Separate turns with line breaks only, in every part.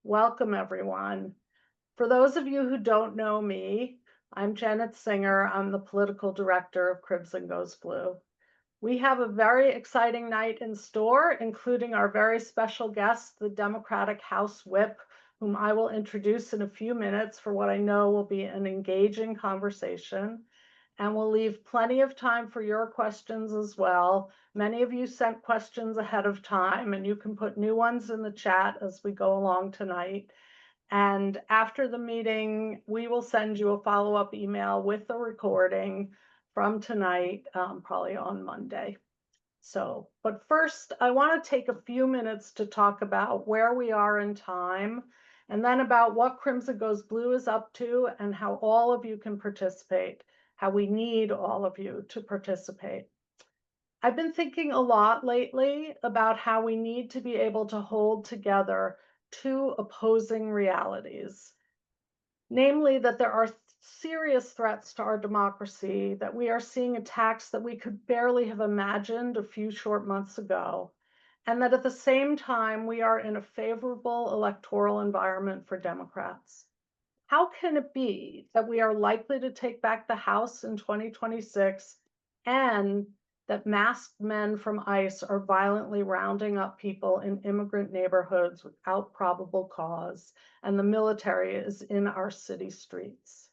Welcome, everyone. For those of you who don't know me, I'm Janet Singer. I'm the political director of Crimson Goes Blue. We have a very exciting night in store, including our very special guest, the Democratic House Whip, whom I will introduce in a few minutes for what I know will be an engaging conversation. And we'll leave plenty of time for your questions as well. Many of you sent questions ahead of time, and you can put new ones in the chat as we go along tonight. And after the meeting, we will send you a follow-up email with the recording from tonight, probably on Monday. But first, I want to take a few minutes to talk about where we are in time, and then about what Crimson Goes Blue is up to and how all of you can participate, how we need all of you to participate. I've been thinking a lot lately about how we need to be able to hold together two opposing realities, namely that there are serious threats to our democracy, that we are seeing attacks that we could barely have imagined a few short months ago, and that at the same time we are in a favorable electoral environment for Democrats. How can it be that we are likely to take back the House in 2026 and that masked men from ICE are violently rounding up people in immigrant neighborhoods without probable cause, and the military is in our city streets?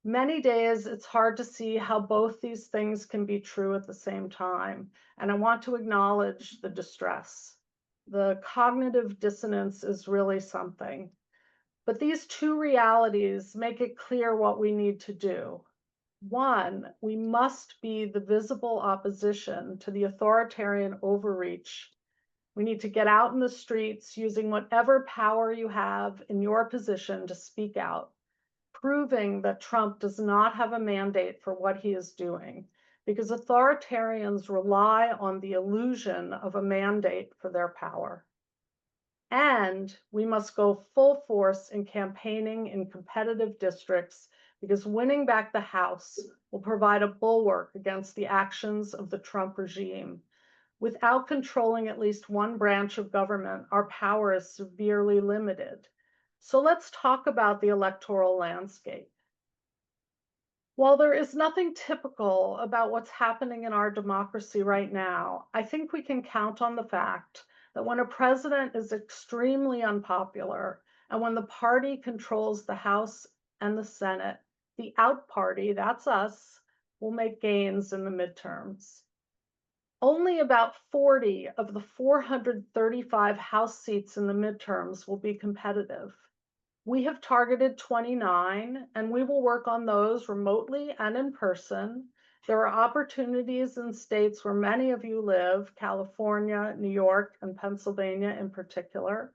Many days it's hard to see how both these things can be true at the same time, and I want to acknowledge the distress. The cognitive dissonance is really something. But these two realities make it clear what we need to do. One, we must be the visible opposition to the authoritarian overreach. We need to get out in the streets using whatever power you have in your position to speak out, proving that Trump does not have a mandate for what he is doing, because authoritarians rely on the illusion of a mandate for their power. And we must go full force in campaigning in competitive districts, because winning back the House will provide a bulwark against the actions of the Trump regime. Without controlling at least one branch of government, our power is severely limited. So let's talk about the electoral landscape. While there is nothing typical about what's happening in our democracy right now, I think we can count on the fact that when a president is extremely unpopular and when the party controls the House and the Senate, the out party, that's us, will make gains in the midterms. Only about 40 of the 435 House seats in the midterms will be competitive. We have targeted 29, and we will work on those remotely and in person. There are opportunities in states where many of you live, California, New York, and Pennsylvania in particular.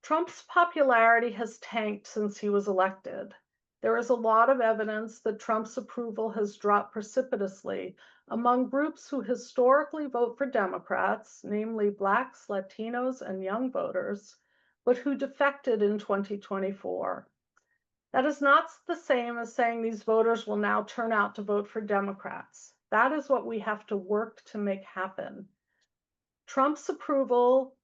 Trump's popularity has tanked since he was elected. There is a lot of evidence that Trump's approval has dropped precipitously among groups who historically vote for Democrats, namely Blacks, Latinos, and young voters, but who defected in 2024. That is not the same as saying these voters will now turn out to vote for Democrats. That is what we have to work to make happen. Trump's approval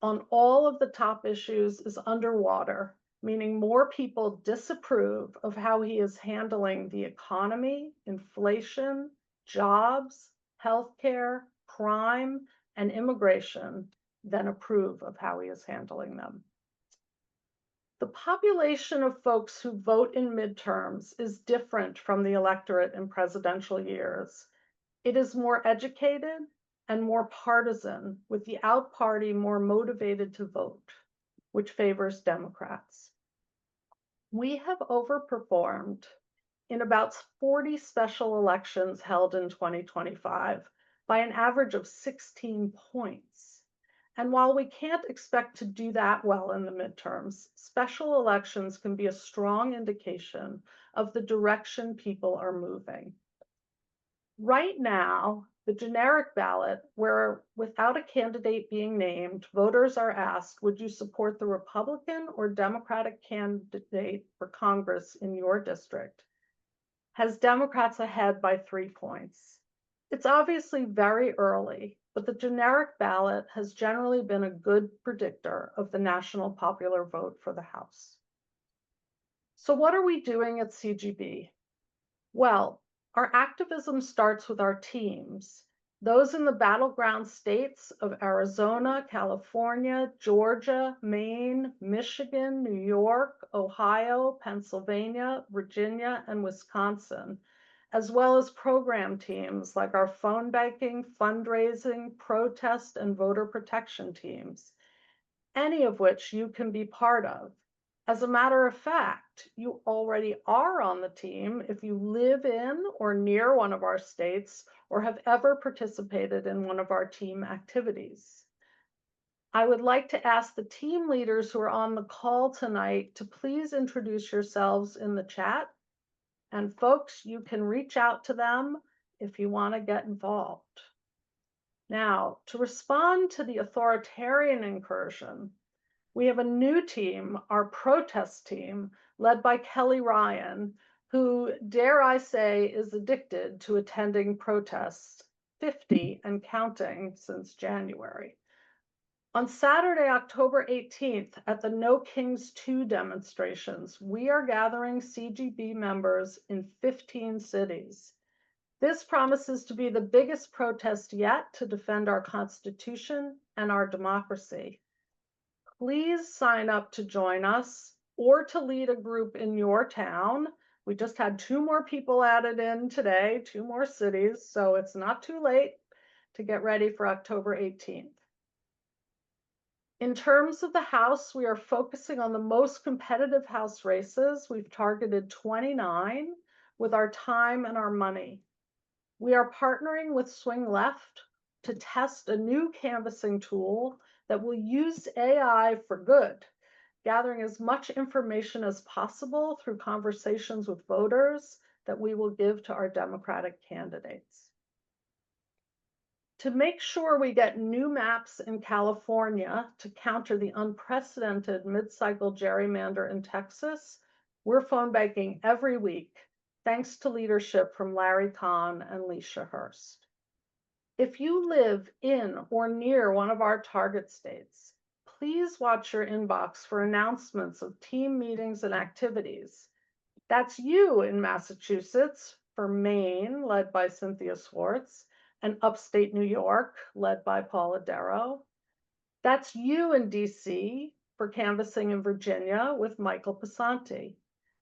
on all of the top issues is underwater, meaning more people disapprove of how he is handling the economy, inflation, jobs, healthcare, crime, and immigration than approve of how he is handling them. The population of folks who vote in midterms is different from the electorate in presidential years. It is more educated and more partisan, with the out party more motivated to vote, which favors Democrats. We have overperformed in about 40 special elections held in 2025 by an average of 16 points. And while we can't expect to do that well in the midterms, special elections can be a strong indication of the direction people are moving. Right now, the generic ballot, where without a candidate being named, voters are asked, would you support the Republican or Democratic candidate for Congress in your district, has Democrats ahead by 3 points. It's obviously very early, but the generic ballot has generally been a good predictor of the national popular vote for the House. So what are we doing at CGB? Well, our activism starts with our teams, those in the battleground states of Arizona, California, Georgia, Maine, Michigan, New York, Ohio, Pennsylvania, Virginia, and Wisconsin, as well as program teams like our phone banking, fundraising, protest, and voter protection teams, any of which you can be part of. As a matter of fact, you already are on the team if you live in or near one of our states or have ever participated in one of our team activities. I would like to ask the team leaders who are on the call tonight to please introduce yourselves in the chat. And folks, you can reach out to them if you want to get involved. Now, to respond to the authoritarian incursion, we have a new team, our protest team, led by Kelly Ryan, who, dare I say, is addicted to attending protests, 50 and counting since January. On Saturday, October 18th, at the No Kings 2 demonstrations, we are gathering CGB members in 15 cities. This promises to be the biggest protest yet to defend our Constitution and our democracy. Please sign up to join us or to lead a group in your town. We just had 2 more people added in today, 2 more cities, so it's not too late to get ready for October 18th. In terms of the House, we are focusing on the most competitive House races. We've targeted 29 with our time and our money. We are partnering with Swing Left to test a new canvassing tool that will use AI for good, gathering as much information as possible through conversations with voters that we will give to our Democratic candidates. To make sure we get new maps in California to counter the unprecedented mid-cycle gerrymander in Texas, we're phone banking every week, thanks to leadership from Larry Kahn and Leisha Hurst. If you live in or near one of our target states, please watch your inbox for announcements of team meetings and activities. That's you in Massachusetts for Maine, led by Cynthia Swartz, and upstate New York, led by Paula Darrow. That's you in DC for canvassing in Virginia with Michael Pasanti.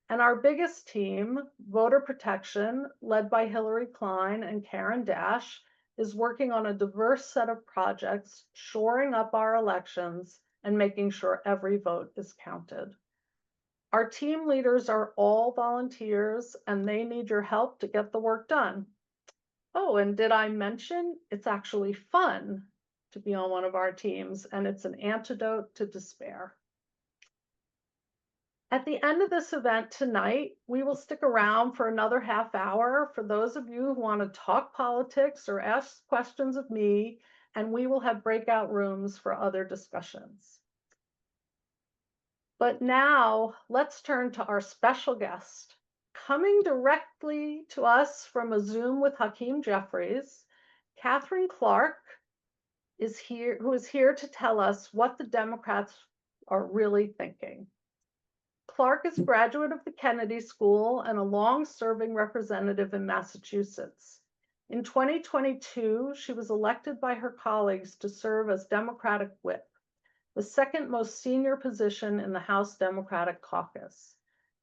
And our biggest team, Voter Protection, led by Hillary Klein and Karen Dash, is working on a diverse set of projects, shoring up our elections and making sure every vote is counted. Our team leaders are all volunteers and they need your help to get the work done. Oh, and did I mention it's actually fun to be on one of our teams, and it's an antidote to despair. At the end of this event tonight, we will stick around for another half hour for those of you who want to talk politics or ask questions of me, and we will have breakout rooms for other discussions. But now let's turn to our special guest. Coming directly to us from a Zoom with Hakeem Jeffries, Katherine Clark is here, who is here to tell us what the Democrats are really thinking. Clark is a graduate of the Kennedy School and a long-serving representative in Massachusetts. In 2022, she was elected by her colleagues to serve as Democratic Whip, the second most senior position in the House Democratic Caucus.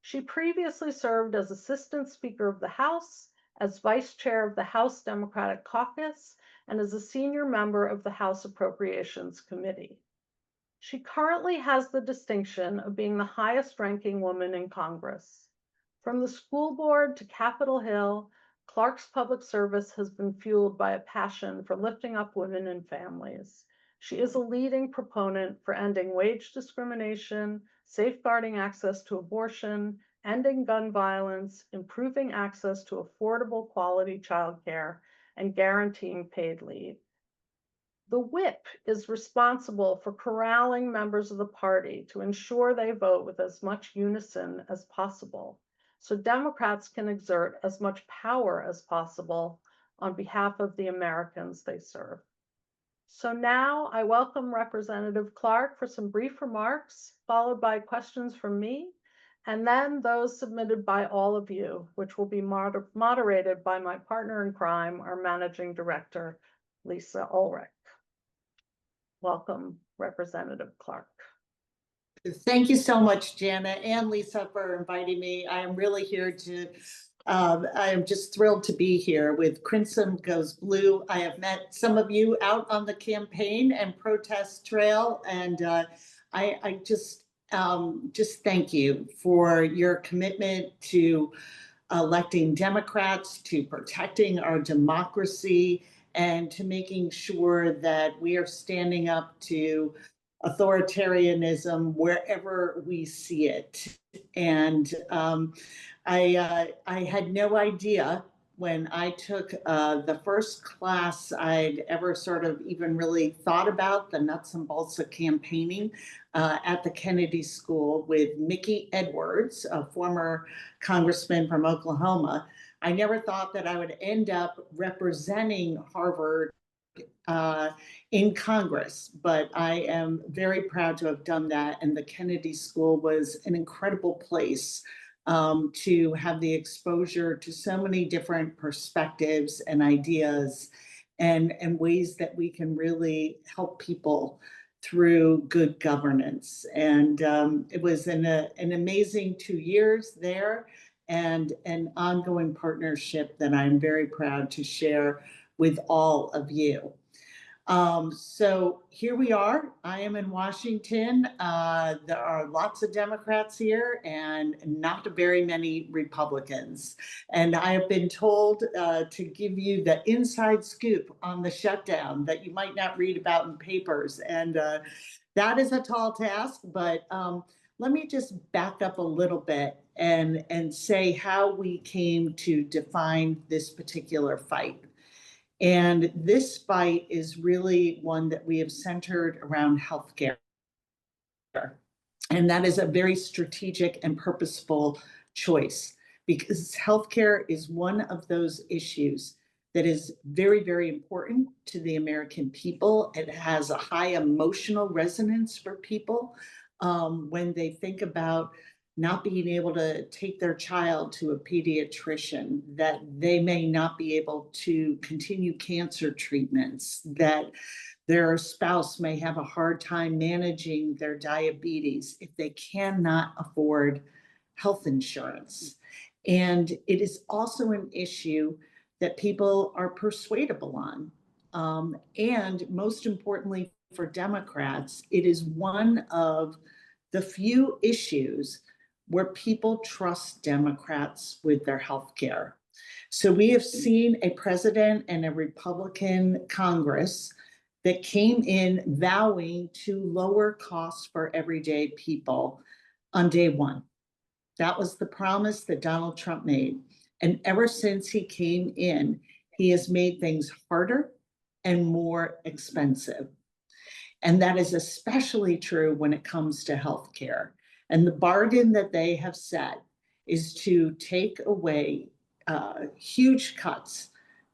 She previously served as Assistant Speaker of the House, as Vice Chair of the House Democratic Caucus, and as a senior member of the House Appropriations Committee. She currently has the distinction of being the highest-ranking woman in Congress. From the school board to Capitol Hill, Clark's public service has been fueled by a passion for lifting up women and families. She is a leading proponent for ending wage discrimination, safeguarding access to abortion, ending gun violence, improving access to affordable quality childcare, and guaranteeing paid leave. The whip is responsible for corralling members of the party to ensure they vote with as much unison as possible, so Democrats can exert as much power as possible on behalf of the Americans they serve. So now I welcome Representative Clark for some brief remarks, followed by questions from me, and then those submitted by all of you, which will be moderated by my partner in crime, our Managing Director, Lisa Ulrich. Welcome, Representative Clark.
Thank you so much, Janet and Lisa, for inviting me. I am really here to, I am just thrilled to be here with Crimson Goes Blue. I have met some of you out on the campaign and protest trail, and I just thank you for your commitment to electing Democrats, to protecting our democracy, and to making sure that we are standing up to authoritarianism wherever we see it. And I had no idea when I took the first class I'd ever sort of even really thought about the nuts and bolts of campaigning at the Kennedy School with Mickey Edwards, a former congressman from Oklahoma. I never thought that I would end up representing Harvard in Congress, but I am very proud to have done that. And the Kennedy School was an incredible place to have the exposure to so many different perspectives and ideas and ways that we can really help people through good governance. And it was an amazing 2 years there and an ongoing partnership that I'm very proud to share with all of you. So here we are. I am in Washington. There are lots of Democrats here and not very many Republicans. And I have been told to give you the inside scoop on the shutdown that you might not read about in papers. And that is a tall task, but let me just back up a little bit and say how we came to define this particular fight. And this fight is really one that we have centered around healthcare. And that is a very strategic and purposeful choice because healthcare is one of those issues that is very, very important to the American people. It has a high emotional resonance for people when they think about not being able to take their child to a pediatrician, that they may not be able to continue cancer treatments, that their spouse may have a hard time managing their diabetes if they cannot afford health insurance. And it is also an issue that people are persuadable on. And most importantly for Democrats, it is one of the few issues where people trust Democrats with their health care. So we have seen a president and a Republican Congress that came in vowing to lower costs for everyday people on day one. That was the promise that Donald Trump made. And ever since he came in, he has made things harder and more expensive. And that is especially true when it comes to healthcare. And the bargain that they have set is to take away huge cuts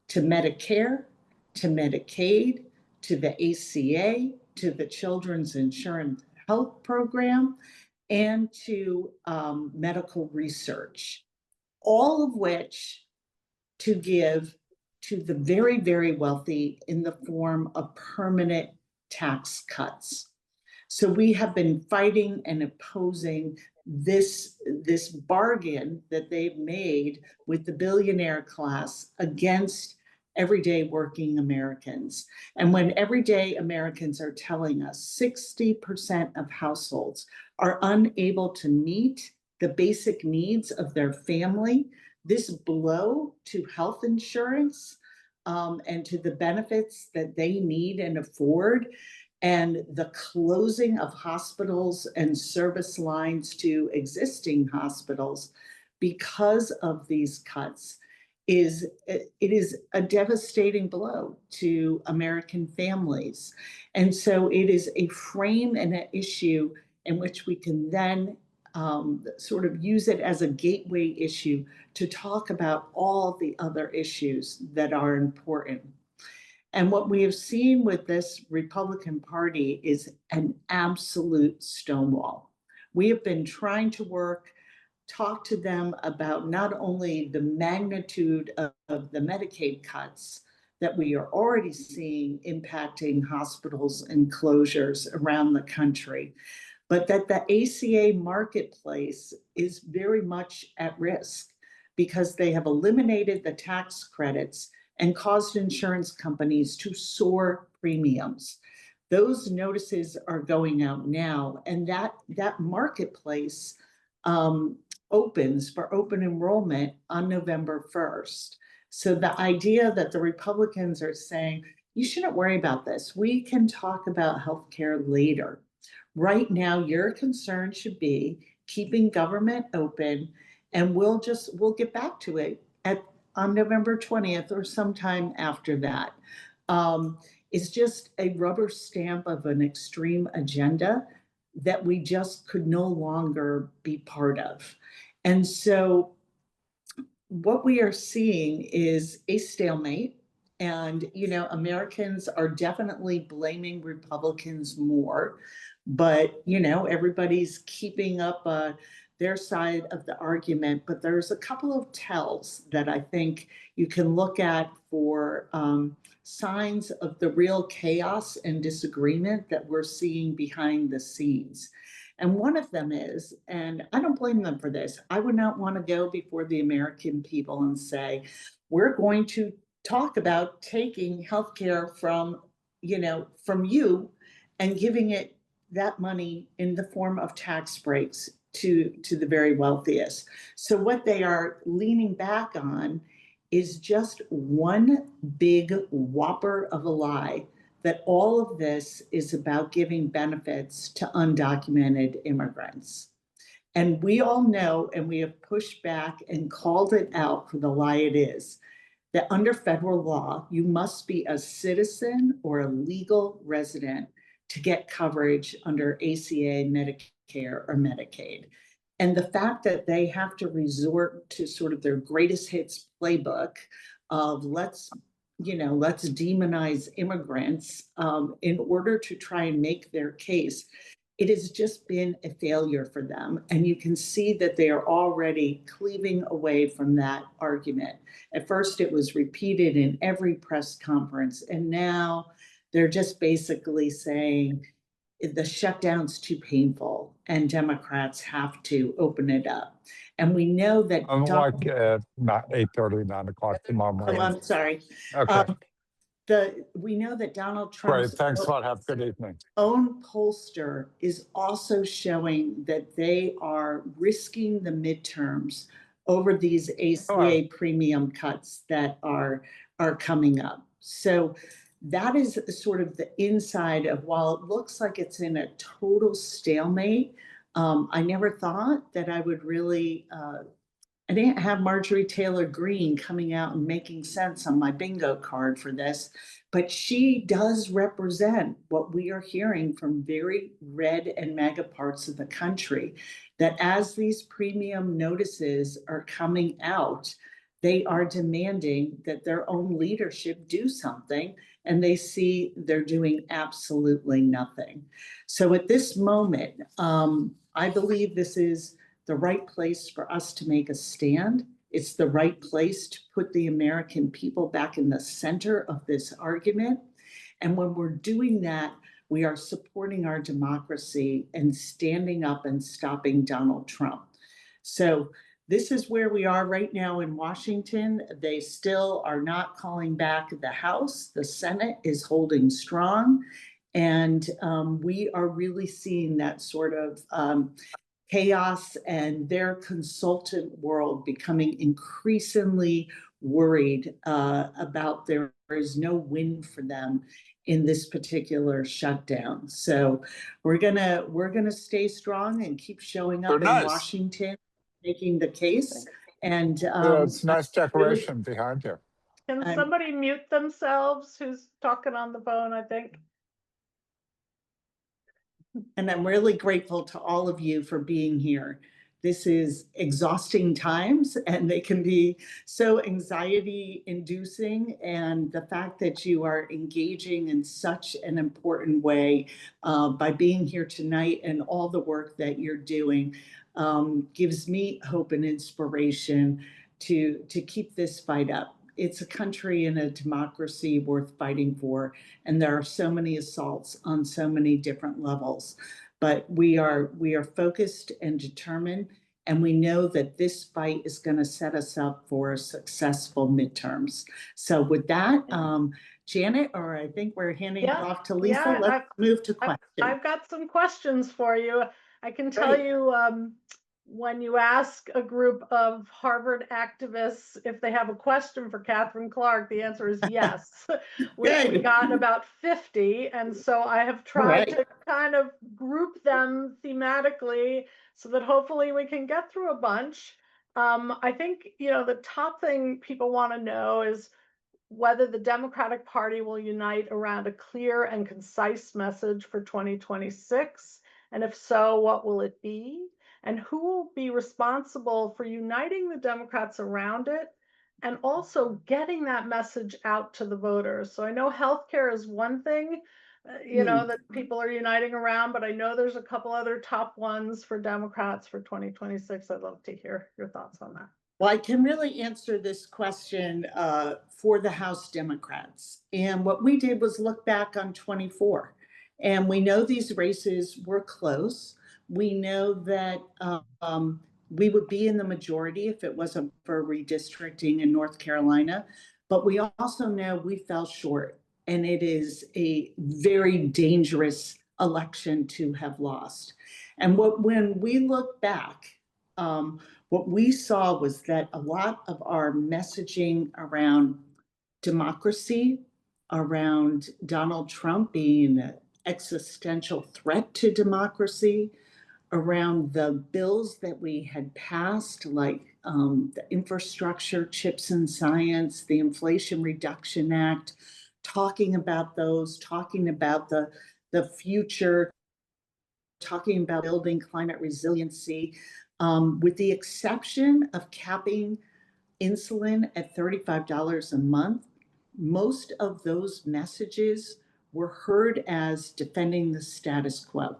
to Medicare, to Medicaid, to the ACA, to the Children's Insurance Health Program, and to medical research, all of which to give to the very, very wealthy in the form of permanent tax cuts. So we have been fighting and opposing this bargain that they've made with the billionaire class against everyday working Americans. And when everyday Americans are telling us 60% of households are unable to meet the basic needs of their family, this blow to health insurance and to the benefits that they need and afford, and the closing of hospitals and service lines to existing hospitals because of these cuts is a devastating blow to American families. And so it is a frame and an issue in which we can then sort of use it as a gateway issue to talk about all the other issues that are important. And what we have seen with this Republican Party is an absolute stonewall. We have been trying to talk to them about not only the magnitude of the Medicaid cuts that we are already seeing impacting hospitals and closures around the country, but that the ACA marketplace is very much at risk because they have eliminated the tax credits and caused insurance companies to soar premiums. Those notices are going out now, and that marketplace opens for open enrollment on November 1st. So the idea that the Republicans are saying, you shouldn't worry about this. We can talk about healthcare later. Right now, your concern should be keeping government open, and we'll get back to it on November 20th or sometime after that. It's just a rubber stamp of an extreme agenda that we just could no longer be part of. And so what we are seeing is a stalemate. And, Americans are definitely blaming Republicans more, but, everybody's keeping up their side of the argument. But there's a couple of tells that I think you can look at for signs of the real chaos and disagreement that we're seeing behind the scenes. And one of them is, and I don't blame them for this, I would not want to go before the American people and say, we're going to talk about taking healthcare from you and giving it that money in the form of tax breaks to the very wealthiest. So what they are leaning back on is just one big whopper of a lie, that all of this is about giving benefits to undocumented immigrants. And we all know, and we have pushed back and called it out for the lie it is, that under federal law, you must be a citizen or a legal resident to get coverage under ACA, Medicare, or Medicaid. And the fact that they have to resort to sort of their greatest hits playbook of let's demonize immigrants in order to try and make their case, it has just been a failure for them. And you can see that they are already cleaving away from that argument. At first, it was repeated in every press conference, and now they're just basically saying the shutdown's too painful and Democrats have to open it up. And we know that
Like not 8:30, 9 o'clock tomorrow morning.
I'm sorry.
Okay.
We know that Donald
Great.
Trump's
Thanks a lot. Have a good evening.
own pollster is also showing that they are risking the midterms over these ACA premium cuts that are coming up. So that is sort of the inside of, while it looks like it's in a total stalemate, I never thought that I would really I didn't have Marjorie Taylor Greene coming out and making sense on my bingo card for this, but she does represent what we are hearing from very red and MAGA parts of the country, that as these premium notices are coming out, they are demanding that their own leadership do something, and they see they're doing absolutely nothing. So at this moment, I believe this is the right place for us to make a stand. It's the right place to put the American people back in the center of this argument. And when we're doing that, we are supporting our democracy and standing up and stopping Donald Trump. So this is where we are right now in Washington. They still are not calling back the House. The Senate is holding strong. And we are really seeing that sort of chaos and their consultant world becoming increasingly worried about there is no win for them in this particular shutdown. So we're gonna stay strong and keep showing up in Washington, making the case. And
it's a nice decoration behind you.
Can somebody mute themselves who's talking on the phone, I think?
And I'm really grateful to all of you for being here this is exhausting times, and they can be so anxiety inducing. And the fact that you are engaging in such an important way by being here tonight, and all the work that you're doing gives me hope and inspiration to keep this fight up. It's a country and a democracy worth fighting for, and there are so many assaults on so many different levels. But we are focused and determined, and we know that this fight is going to set us up for successful midterms. So with that, Janet, or I think we're handing it off to Lisa. Let's move to questions.
I've got some questions for you. I can tell you, when you ask a group of Harvard activists if they have a question for Katherine Clark, the answer is yes. We got about 50, and so I have tried to kind of group them thematically so that hopefully we can get through a bunch. I think, the top thing people want to know is whether the Democratic Party will unite around a clear and concise message for 2026, and if so, what will it be? And who will be responsible for uniting the Democrats around it and also getting that message out to the voters? So I know healthcare is one thing, that people are uniting around, but I know there's a couple other top ones for Democrats for 2026. I'd love to hear your thoughts on that.
Well, I can really answer this question for the House Democrats. And what we did was look back on 24. And we know these races were close. We know that we would be in the majority if it wasn't for redistricting in North Carolina. But we also know we fell short. And it is a very dangerous election to have lost. And when we look back, what we saw was that a lot of our messaging around democracy, around Donald Trump being an existential threat to democracy, around the bills that we had passed, like the infrastructure, chips and science, the Inflation Reduction Act, talking about those, talking about the future, talking about building climate resiliency, with the exception of capping insulin at $35 a month. Most of those messages were heard as defending the status quo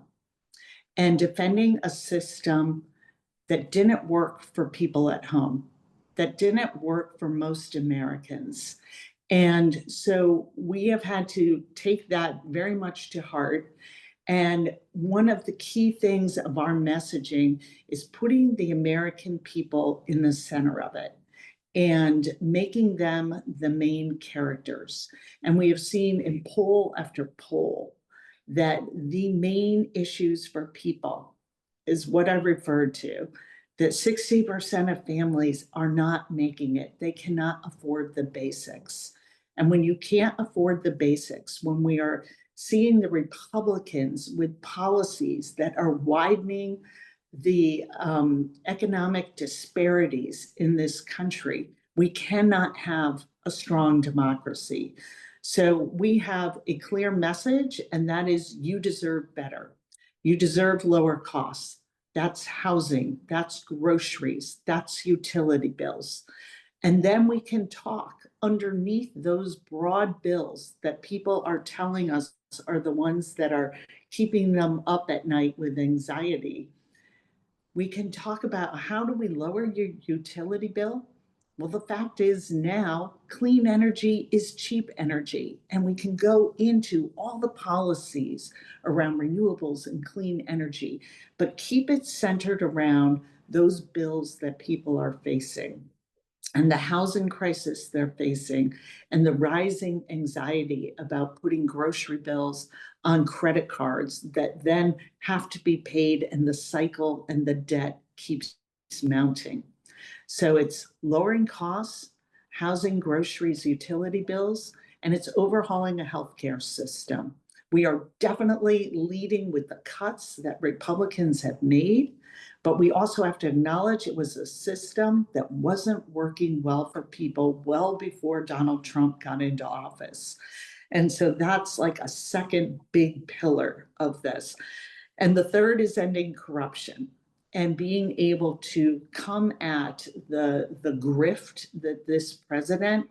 and defending a system that didn't work for people at home, that didn't work for most Americans. And so we have had to take that very much to heart. And one of the key things of our messaging is putting the American people in the center of it and making them the main characters. And we have seen in poll after poll that the main issues for people is what I referred to, that 60% of families are not making it. They cannot afford the basics. And when you can't afford the basics, when we are seeing the Republicans with policies that are widening the economic disparities in this country, we cannot have a strong democracy. So we have a clear message, and that is you deserve better. You deserve lower costs. That's housing, that's groceries, that's utility bills. And then we can talk underneath those broad bills that people are telling us are the ones that are keeping them up at night with anxiety. We can talk about how do we lower your utility bill? Well, the fact is now clean energy is cheap energy, and we can go into all the policies around renewables and clean energy, but keep it centered around those bills that people are facing and the housing crisis they're facing and the rising anxiety about putting grocery bills on credit cards that then have to be paid, and the cycle and the debt keeps mounting. So it's lowering costs, housing, groceries, utility bills, and it's overhauling a healthcare system. We are definitely leading with the cuts that Republicans have made, but we also have to acknowledge it was a system that wasn't working well for people well before Donald Trump got into office. And so that's like a second big pillar of this. And the third is ending corruption. and being able to come at the grift that this president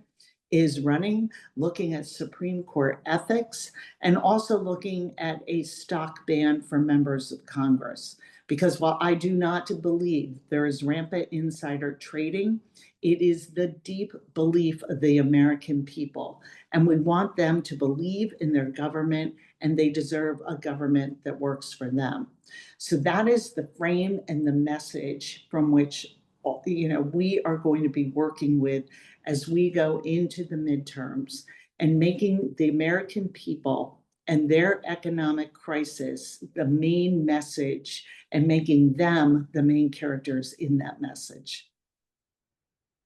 is running, looking at Supreme Court ethics, and also looking at a stock ban for members of Congress. Because while I do not believe there is rampant insider trading, it is the deep belief of the American people. And we want them to believe in their government, and they deserve a government that works for them. So that is the frame and the message from which we are going to be working with as we go into the midterms, and making the American people and their economic crisis the main message, and making them the main characters in that message.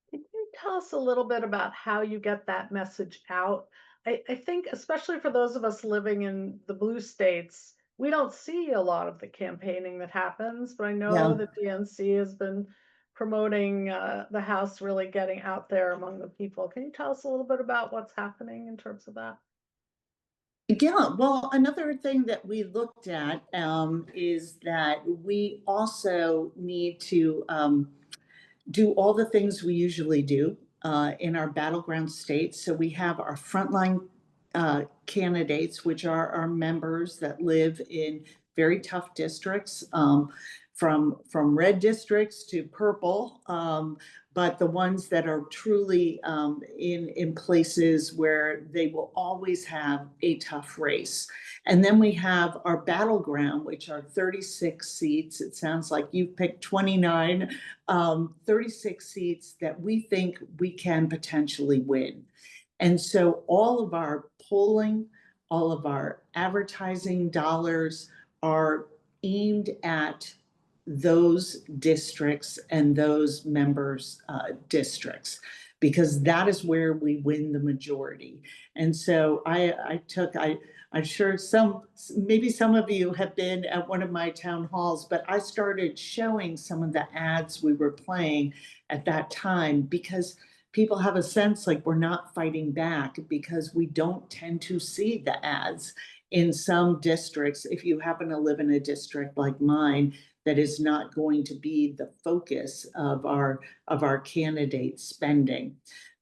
Can you tell us a little bit about how you get that message out? I think, especially for those of us living in the blue states, we don't see a lot of the campaigning that happens, but I know
Yeah.
that the NC has been promoting the House really getting out there among the people. Can you tell us a little bit about what's happening in terms of that?
Yeah, well, another thing that we looked at is that we also need to do all the things we usually do in our battleground states. So we have our frontline candidates, which are our members that live in very tough districts, from red districts to purple, but the ones that are truly in places where they will always have a tough race. And then we have our battleground, which are 36 seats. It sounds like you've picked 29, 36 seats that we think we can potentially win. And so all of our polling, all of our advertising dollars are aimed at those districts and those members' districts, because that is where we win the majority. And so I'm sure maybe some of you have been at one of my town halls, but I started showing some of the ads we were playing at that time, because people have a sense like we're not fighting back, because we don't tend to see the ads in some districts. If you happen to live in a district like mine, that is not going to be the focus of our candidate spending.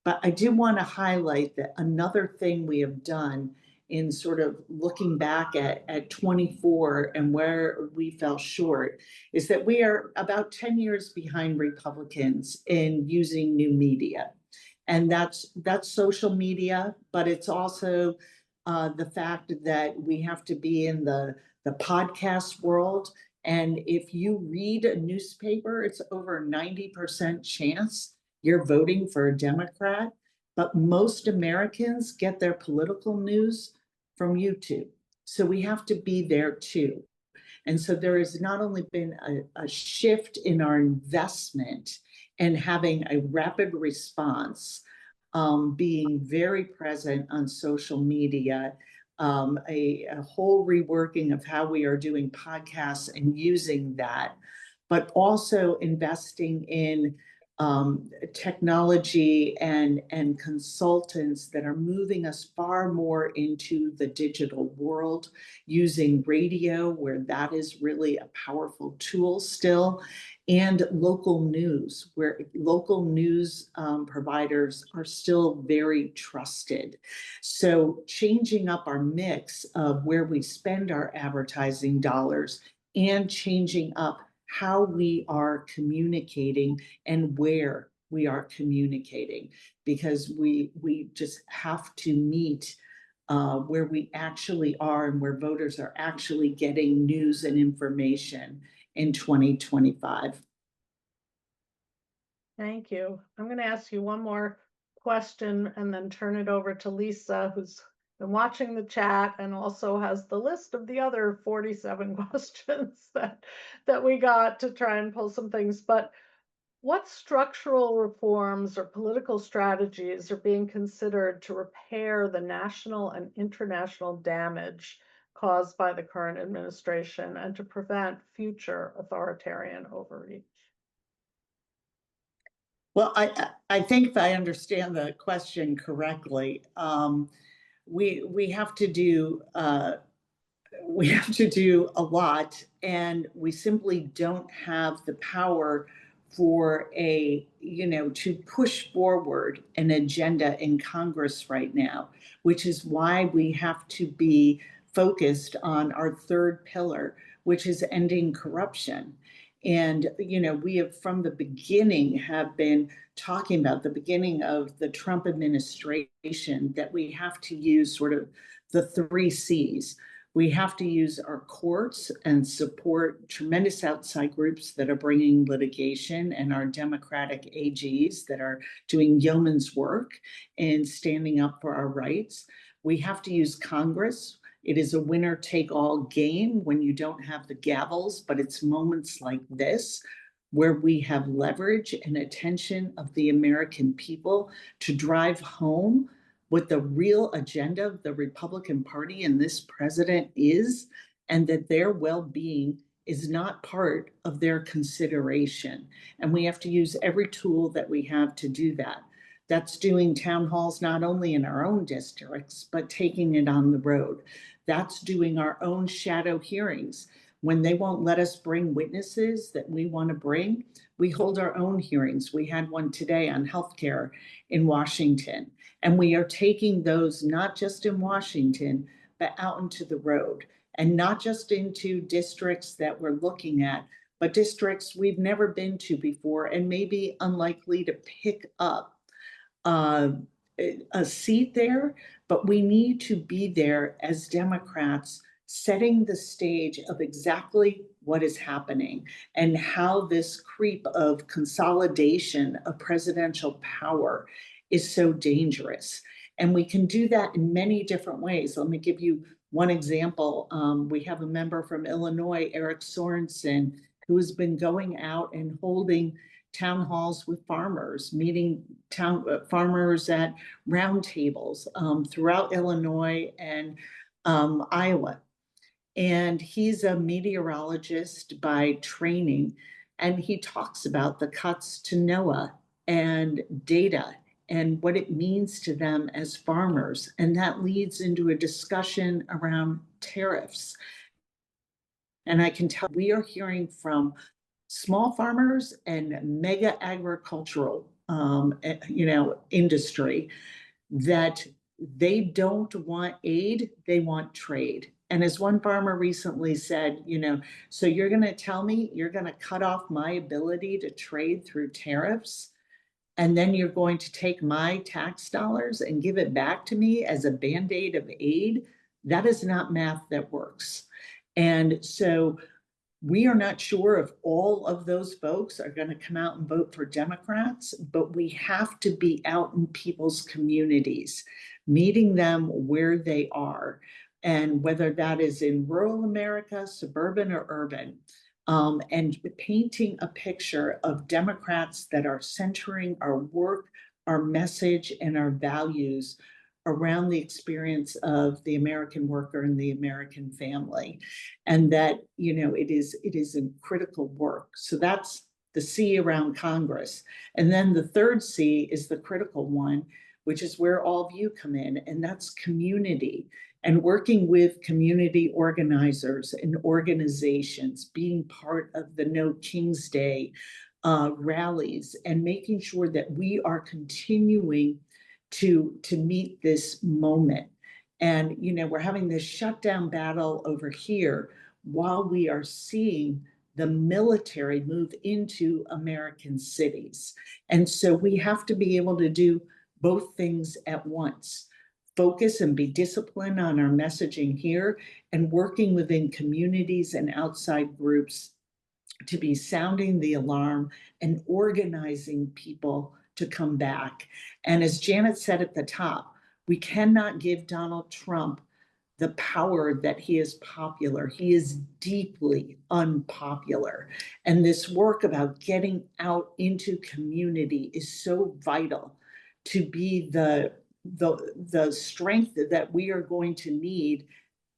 But I do want to highlight that another thing we have done in sort of looking back at 24 and where we fell short is that we are about 10 years behind Republicans in using new media. And that's social media, but it's also the fact that we have to be in the podcast world. And if you read a newspaper, it's over 90% chance you're voting for a Democrat. But most Americans get their political news from YouTube. So we have to be there too. And so there has not only been a shift in our investment and having a rapid response, being very present on social media, a whole reworking of how we are doing podcasts and using that, but also investing in technology and consultants that are moving us far more into the digital world, using radio where that is really a powerful tool still, and local news where local news providers are still very trusted. So changing up our mix of where we spend our advertising dollars, and changing up how we are communicating and where we are communicating, because we just have to meet where we actually are and where voters are actually getting news and information in 2025.
Thank you. I'm going to ask you one more question and then turn it over to Lisa, who's been watching the chat and also has the list of the other 47 questions that we got to try and pull some things. But what structural reforms or political strategies are being considered to repair the national and international damage caused by the current administration and to prevent future authoritarian overreach?
Well, I think if I understand the question correctly, we have to do we have to do a lot, and we simply don't have the power for to push forward an agenda in Congress right now, which is why we have to be focused on our third pillar, which is ending corruption. And, we have from the beginning have been talking about the beginning of the Trump administration that we have to use sort of the 3 Cs. We have to use our courts and support tremendous outside groups that are bringing litigation, and our Democratic AGs that are doing yeoman's work and standing up for our rights. We have to use Congress. It is a winner take all game when you don't have the gavels, but it's moments like this where we have leverage and attention of the American people to drive home what the real agenda of the Republican Party and this president is, and that their well-being is not part of their consideration. And we have to use every tool that we have to do that. That's doing town halls not only in our own districts, but taking it on the road. That's doing our own shadow hearings. When they won't let us bring witnesses that we want to bring, we hold our own hearings. We had one today on healthcare in Washington. And we are taking those not just in Washington, but out into the road, and not just into districts that we're looking at, but districts we've never been to before and maybe unlikely to pick up a seat there. But we need to be there as Democrats, setting the stage of exactly what is happening and how this creep of consolidation of presidential power is so dangerous. And we can do that in many different ways. Let me give you one example. We have a member from Illinois, Eric Sorensen, who has been going out and holding town halls with farmers, meeting farmers at roundtables throughout Illinois and Iowa. And he's a meteorologist by training, and he talks about the cuts to NOAA and data and what it means to them as farmers. And that leads into a discussion around tariffs. And I can tell we are hearing from small farmers and mega agricultural industry that they don't want aid, they want trade. And as one farmer recently said, so you're going to tell me you're going to cut off my ability to trade through tariffs, and then you're going to take my tax dollars and give it back to me as a band-aid of aid? That is not math that works. And so we are not sure if all of those folks are going to come out and vote for Democrats, but we have to be out in people's communities, meeting them where they are, and whether that is in rural America, suburban or urban, and painting a picture of Democrats that are centering our work, our message, and our values around the experience of the American worker and the American family. And that, it is a critical work. So that's the C around Congress. And then the third C is the critical one, which is where all of you come in, and that's community. And working with community organizers and organizations, being part of the No King's Day rallies, and making sure that we are continuing to meet this moment. And we're having this shutdown battle over here while we are seeing the military move into American cities. And so we have to be able to do both things at once. Focus and be disciplined on our messaging here, and working within communities and outside groups to be sounding the alarm and organizing people to come back. And as Janet said at the top, we cannot give Donald Trump the power that he is popular. He is deeply unpopular. And this work about getting out into community is so vital to be the strength that we are going to need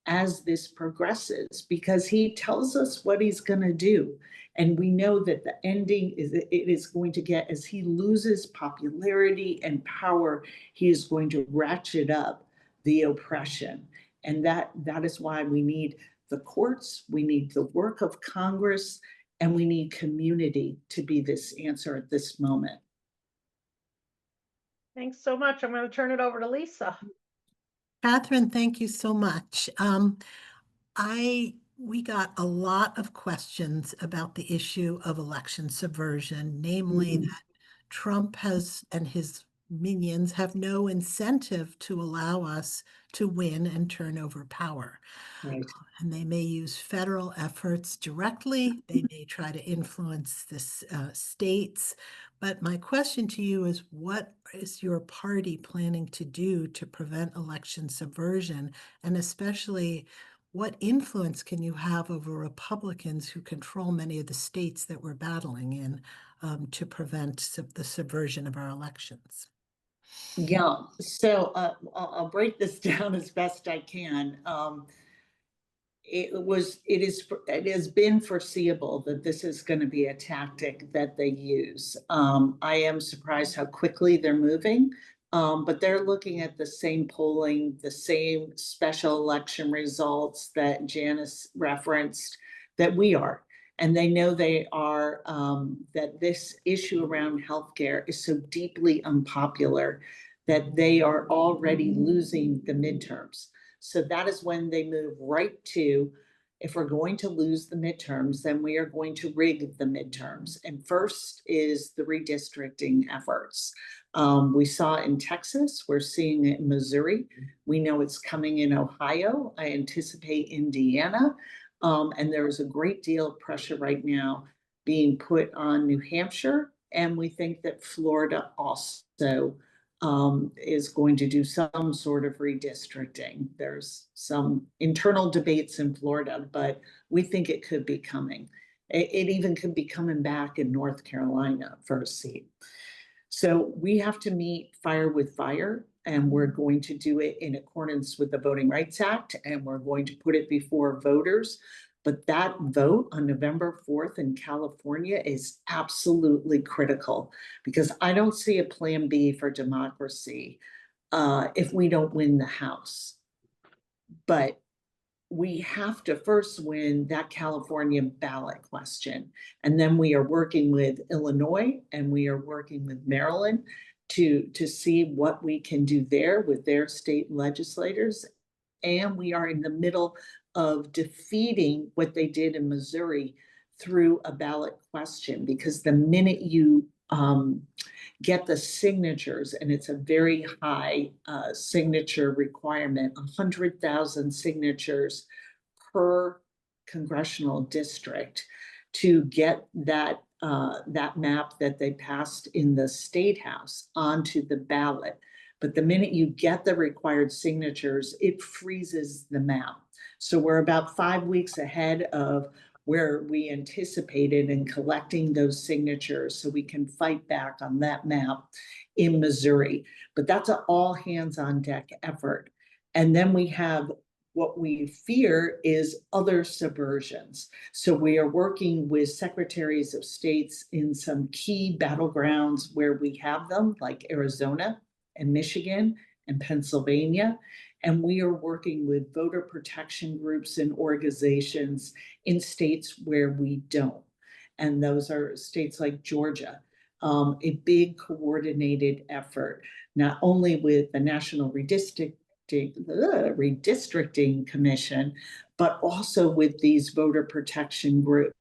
as this progresses, because he tells us what he's going to do. And we know that the ending is it is going to get, as he loses popularity and power, he is going to ratchet up the oppression. And that is why we need the courts, we need the work of Congress, and we need community to be this answer at this moment.
Thanks so much. I'm going to turn it over to Lisa.
Katherine, thank you so much. We got a lot of questions about the issue of election subversion, namely that Trump and his minions have no incentive to allow us to win and turn over power.
Right.
And they may use federal efforts directly. They may try to influence the states. But my question to you is, what is your party planning to do to prevent election subversion? And especially, what influence can you have over Republicans who control many of the states that we're battling in to prevent the subversion of our elections?
Yeah, so I'll break this down as best I can. It has been foreseeable that this is going to be a tactic that they use. I am surprised how quickly they're moving, but they're looking at the same polling, the same special election results that Janice referenced that we are. And they know that this issue around healthcare is so deeply unpopular that they are already losing the midterms. So that is when they move right to, if we're going to lose the midterms, then we are going to rig the midterms. And first is the redistricting efforts. We saw it in Texas, we're seeing it in Missouri. We know it's coming in Ohio. I anticipate Indiana. And there's a great deal of pressure right now being put on New Hampshire. And we think that Florida also is going to do some sort of redistricting. There's some internal debates in Florida, but we think it could be coming. It even could be coming back in North Carolina for a seat. So we have to meet fire with fire, and we're going to do it in accordance with the Voting Rights Act, and we're going to put it before voters. But that vote on November 4th in California is absolutely critical, because I don't see a plan B for democracy if we don't win the House. But we have to first win that California ballot question. And then we are working with Illinois and we are working with Maryland to see what we can do there with their state legislators. And we are in the middle of defeating what they did in Missouri through a ballot question, because the minute you get the signatures, and it's a very high signature requirement, 100,000 signatures per congressional district to get that map that they passed in the State House onto the ballot. But the minute you get the required signatures, it freezes the map. So we're about 5 weeks ahead of where we anticipated in collecting those signatures so we can fight back on that map in Missouri. But that's an all hands on deck effort. And then we have what we fear is other subversions. So we are working with secretaries of states in some key battlegrounds where we have them, like Arizona and Michigan and Pennsylvania. And we are working with voter protection groups and organizations in states where we don't. And those are states like Georgia, a big coordinated effort, not only with the National Redistricting Commission, but also with these voter protection groups.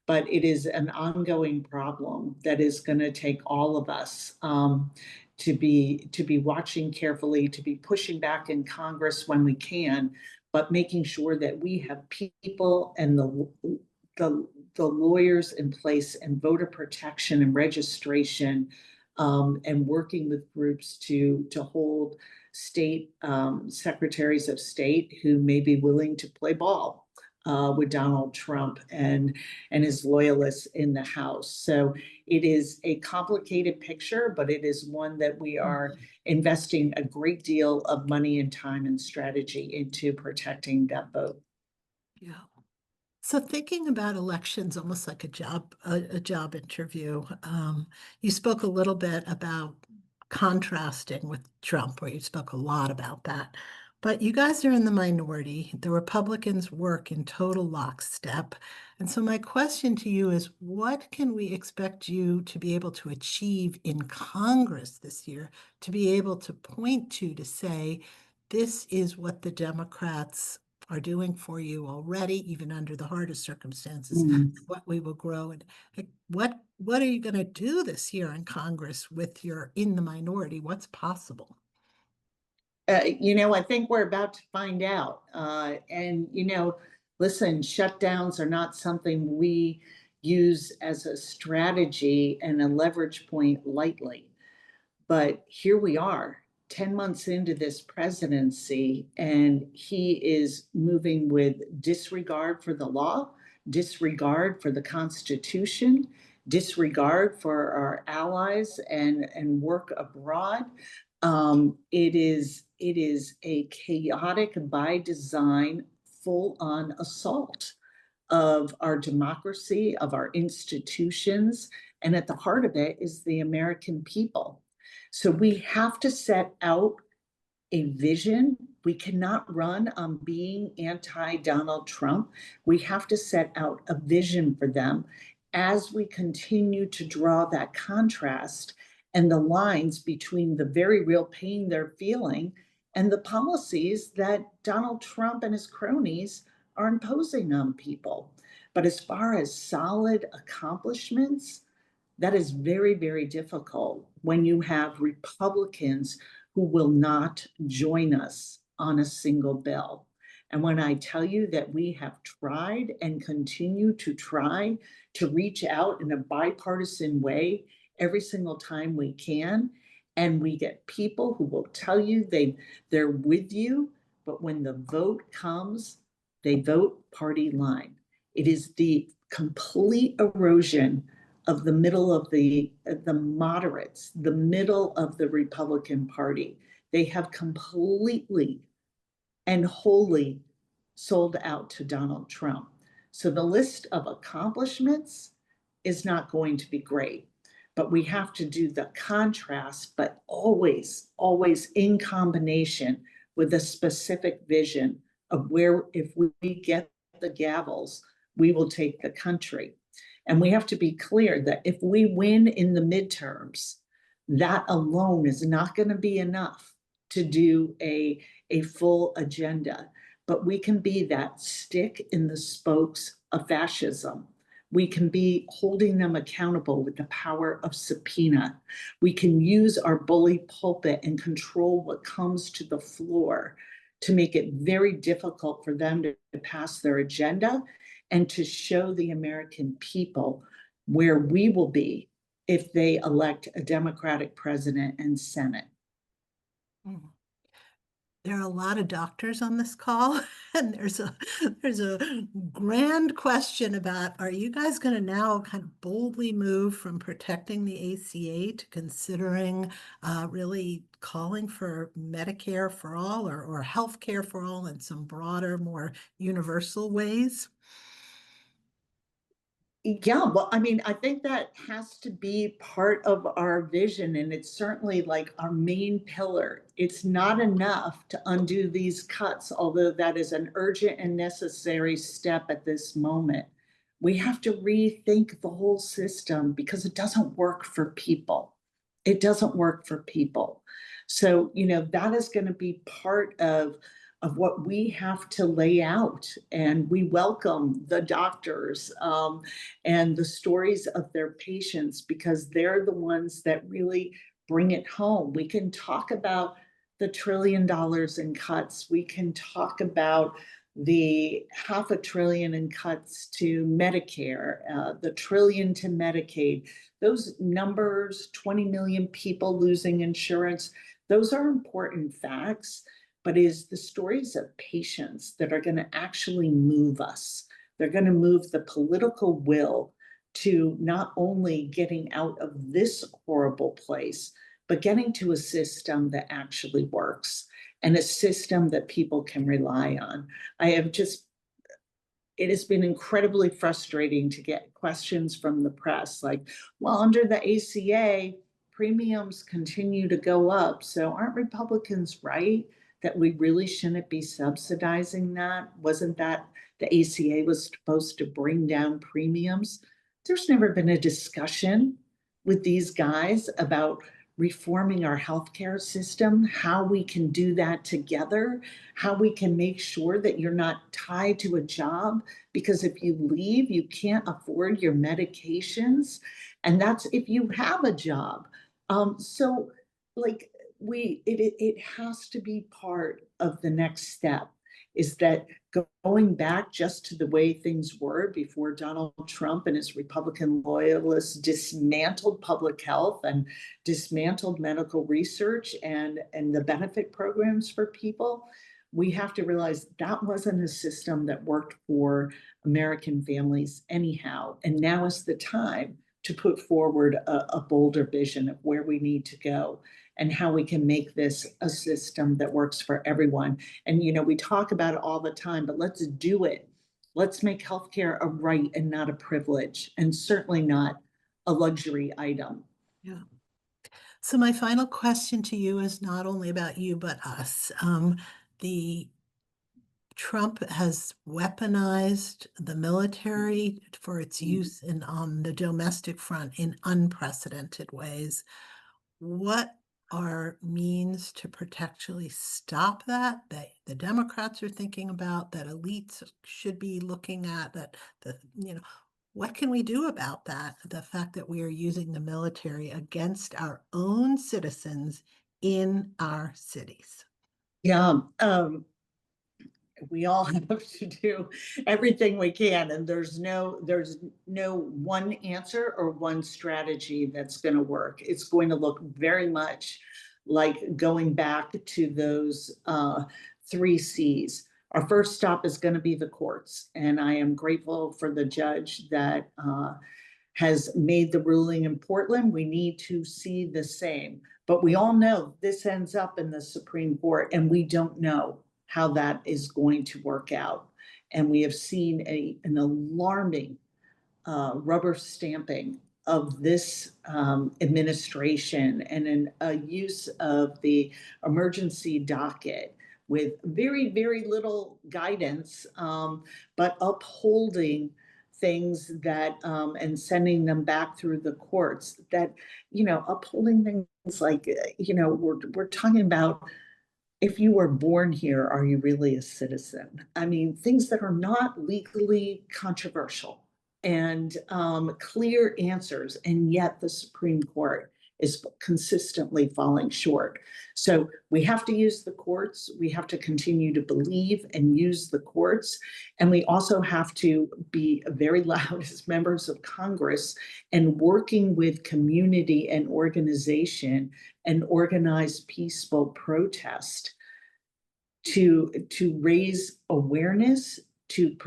But it is an ongoing problem that is going to take all of us to be watching carefully, to be pushing back in Congress when we can, but making sure that we have people and the lawyers in place and voter protection and registration, and working with groups to hold state secretaries of state who may be willing to play ball with Donald Trump and his loyalists in the House. So it is a complicated picture, but it is one that we are investing a great deal of money and time and strategy into protecting that vote.
Yeah. So thinking about elections almost like a job interview, you spoke a little bit about contrasting with Trump, or you spoke a lot about that. But you guys are in the minority. The Republicans work in total lockstep. And so my question to you is, what can we expect you to be able to achieve in Congress this year, to be able to point to say, this is what the Democrats are doing for you already, even under the hardest circumstances, what we will grow. And what are you going to do this year in Congress with your in the minority? What's possible?
I think we're about to find out. Listen, shutdowns are not something we use as a strategy and a leverage point lightly. But here we are, 10 months into this presidency, and he is moving with disregard for the law, disregard for the Constitution, disregard for our allies and work abroad. It is a chaotic by design, full-on assault of our democracy, of our institutions, and at the heart of it is the American people. So we have to set out a vision. We cannot run on being anti-Donald Trump. We have to set out a vision for them as we continue to draw that contrast and the lines between the very real pain they're feeling and the policies that Donald Trump and his cronies are imposing on people. But as far as solid accomplishments, that is very, very difficult when you have Republicans who will not join us on a single bill. And when I tell you that we have tried and continue to try to reach out in a bipartisan way every single time we can, and we get people who will tell you they're with you, but when the vote comes, they vote party line. It is the complete erosion of the middle of the moderates, the middle of the Republican Party. They have completely and wholly sold out to Donald Trump. So the list of accomplishments is not going to be great, but we have to do the contrast, but always, always in combination with a specific vision of where, if we get the gavels, we will take the country. And we have to be clear that if we win in the midterms, that alone is not going to be enough to do a full agenda. But we can be that stick in the spokes of fascism. We can be holding them accountable with the power of subpoena. We can use our bully pulpit and control what comes to the floor to make it very difficult for them to pass their agenda and to show the American people where we will be if they elect a Democratic president and Senate.
There are a lot of doctors on this call, and there's a grand question about, are you guys going to now kind of boldly move from protecting the ACA to considering really calling for Medicare for all or health care for all in some broader, more universal ways?
Yeah, well, I mean, I think that has to be part of our vision, and it's certainly like our main pillar. It's not enough to undo these cuts, although that is an urgent and necessary step at this moment. We have to rethink the whole system because it doesn't work for people. It doesn't work for people. So, that is going to be part of what we have to lay out. And we welcome the doctors and the stories of their patients because they're the ones that really bring it home. We can talk about the $1 trillion in cuts. We can talk about the $500 billion in cuts to Medicare, the $1 trillion to Medicaid. Those numbers, 20 million people losing insurance, those are important facts, but it is the stories of patients that are going to actually move us. They're going to move the political will to not only getting out of this horrible place, but getting to a system that actually works and a system that people can rely on. It has been incredibly frustrating to get questions from the press like, well, under the ACA, premiums continue to go up. So aren't Republicans right that we really shouldn't be subsidizing that? Wasn't that the ACA was supposed to bring down premiums? There's never been a discussion with these guys about reforming our healthcare system, how we can do that together, how we can make sure that you're not tied to a job, because if you leave, you can't afford your medications. And that's if you have a job. So like it has to be part of the next step, is that going back just to the way things were before Donald Trump and his Republican loyalists dismantled public health and dismantled medical research and the benefit programs for people. We have to realize that wasn't a system that worked for American families anyhow. And now is the time to put forward a bolder vision of where we need to go and how we can make this a system that works for everyone. And, you know, we talk about it all the time, but let's do it. Let's make healthcare a right and not a privilege, and certainly not a luxury item.
Yeah. So my final question to you is not only about you, but us. The Trump has weaponized the military for its use on the domestic front in unprecedented ways. What are means to potentially stop that the Democrats are thinking about, that elites should be looking at, that what can we do about that? The fact that we are using the military against our own citizens in our cities.
Yeah, we all have to do everything we can, and there's no one answer or one strategy that's going to work. It's going to look very much like going back to those 3 C's. Our first stop is going to be the courts, and I am grateful for the judge that has made the ruling in Portland. We need to see the same, but we all know this ends up in the Supreme Court, and we don't know how that is going to work out. And we have seen an alarming rubber stamping of this administration and a use of the emergency docket with very, very little guidance, but upholding things that and sending them back through the courts, that, you know, upholding things like, you know, we're talking about, if you were born here, are you really a citizen? I mean, things that are not legally controversial and clear answers, and yet the Supreme Court is consistently falling short. So we have to use the courts. We have to continue to believe and use the courts. And we also have to be very loud as members of Congress and working with community and organization and organized peaceful protest to raise awareness, to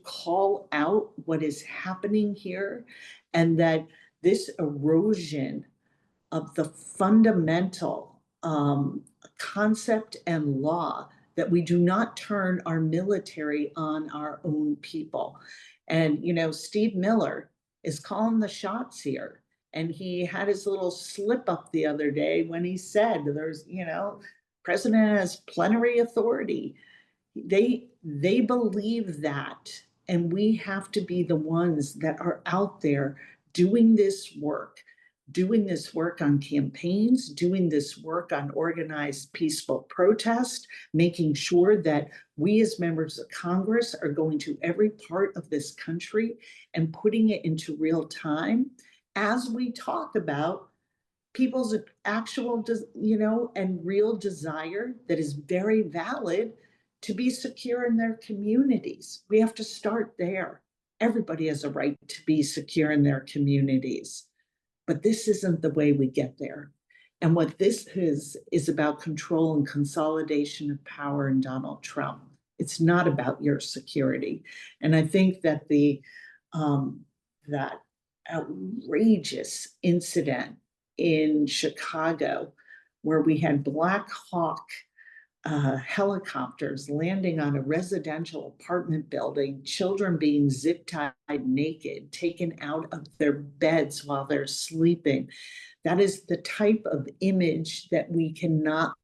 call out what is happening here, and that this erosion of the fundamental concept and law, that we do not turn our military on our own people. And, you know, Steve Miller is calling the shots here. And he had his little slip up the other day when he said there's, you know, president has plenary authority. They believe that, and we have to be the ones that are out there doing this work on campaigns, doing this work on organized peaceful protest, making sure that we as members of Congress are going to every part of this country and putting it into real time as we talk about people's actual, you know, and real desire that is very valid to be secure in their communities. We have to start there. Everybody has a right to be secure in their communities, but this isn't the way we get there. And what this is about control and consolidation of power in Donald Trump. It's not about your security. And I think that that outrageous incident in Chicago, where we had Black Hawk helicopters landing on a residential apartment building, children being zip-tied naked, taken out of their beds while they're sleeping. That is the type of image that we cannot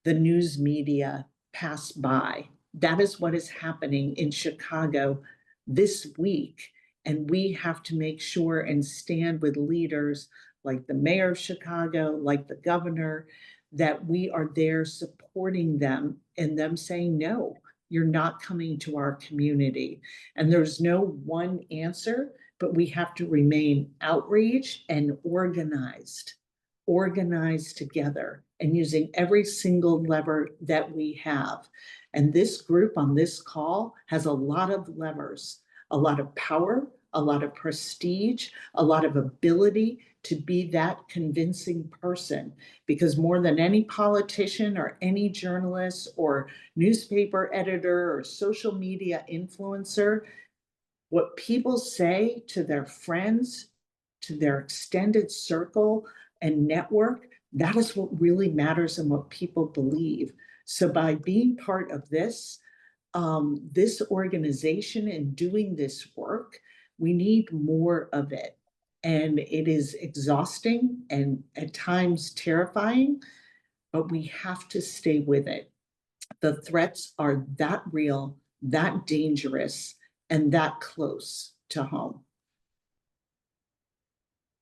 the news media pass by. That is what is happening in Chicago this week. And we have to make sure and stand with leaders like the mayor of Chicago, like the governor, that we are there supporting them and them saying, no, you're not coming to our community. And there's no one answer, but we have to remain outraged and organized together and using every single lever that we have. And this group on this call has a lot of levers, a lot of power, a lot of prestige, a lot of ability to be that convincing person. Because more than any politician or any journalist or newspaper editor or social media influencer, what people say to their friends, to their extended circle and network, that is what really matters and what people believe. So by being part of this organization and doing this work, we need more of it. And it is exhausting and at times terrifying, but we have to stay with it. The threats are that real, that dangerous, and that close to home.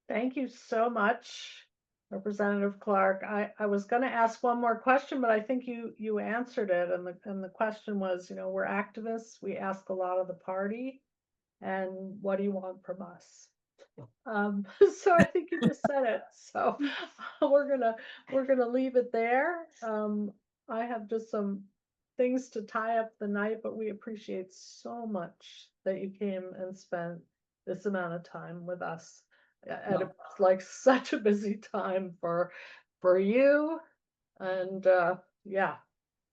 Thank you so much, Representative Clark. I was going to ask one more question, but I think you answered it. And the question was, we're activists. We ask a lot of the party, and what do you want from us? So I think you just said it. So we're gonna leave it there. I have just some things to tie up the night, but we appreciate so much that you came and spent this amount of time with us at like such a busy time for you. And yeah,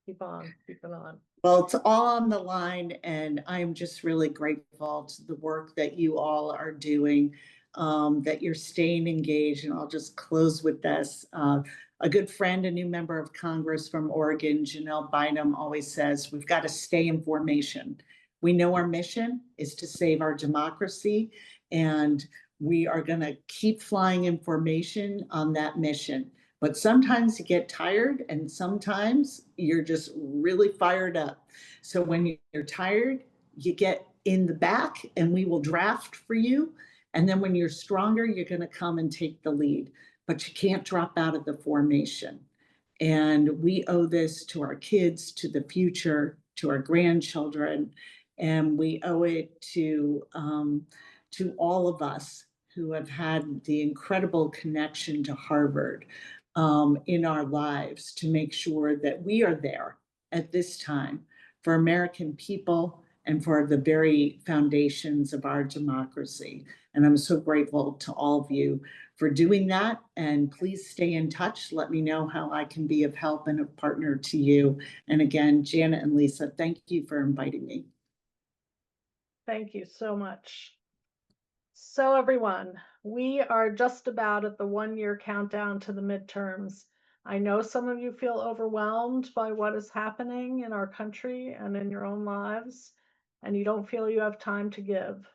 keep on keeping on.
Well, it's all on the line, and I'm just really grateful to the work that you all are doing, that you're staying engaged. And I'll just close with this. A good friend, a new member of Congress from Oregon, Janelle Bynum, always says, we've got to stay in formation. We know our mission is to save our democracy, and we are going to keep flying in formation on that mission. But sometimes you get tired and sometimes you're just really fired up. So when you're tired, you get in the back and we will draft for you. And then when you're stronger, you're going to come and take the lead. But you can't drop out of the formation. And we owe this to our kids, to the future, to our grandchildren, and we owe it to all of us who have had the incredible connection to Harvard in our lives to make sure that we are there at this time for American people and for the very foundations of our democracy. And I'm so grateful to all of you for doing that. And please stay in touch. Let me know how I can be of help and a partner to you. And again, Janet and Lisa, thank you for inviting me.
Thank you so much. So everyone, we are just about at the 1-year countdown to the midterms. I know some of you feel overwhelmed by what is happening in our country and in your own lives, and you don't feel you have time to give.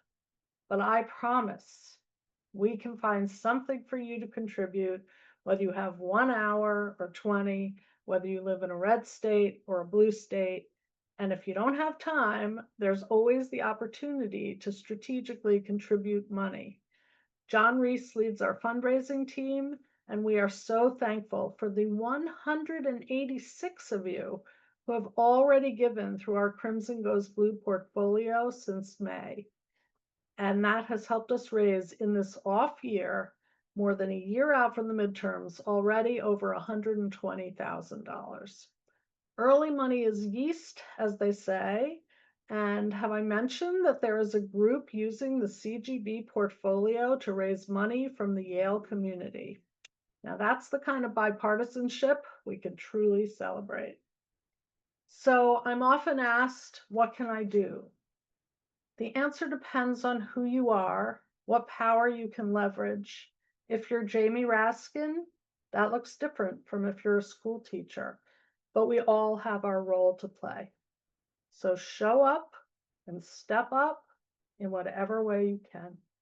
But I promise we can find something for you to contribute, whether you have 1 hour or 20, whether you live in a red state or a blue state. And if you don't have time, there's always the opportunity to strategically contribute money. John Reese leads our fundraising team, and we are so thankful for the 186 of you who have already given through our Crimson Goes Blue portfolio since May. And that has helped us raise in this off year, more than a year out from the midterms, already over $120,000. Early money is yeast, as they say. And have I mentioned that there is a group using the CGB portfolio to raise money from the Yale community? Now that's the kind of bipartisanship we can truly celebrate. So I'm often asked, what can I do? The answer depends on who you are, what power you can leverage. If you're Jamie Raskin, that looks different from if you're a school teacher, but we all have our role to play. So show up and step up in whatever way you can.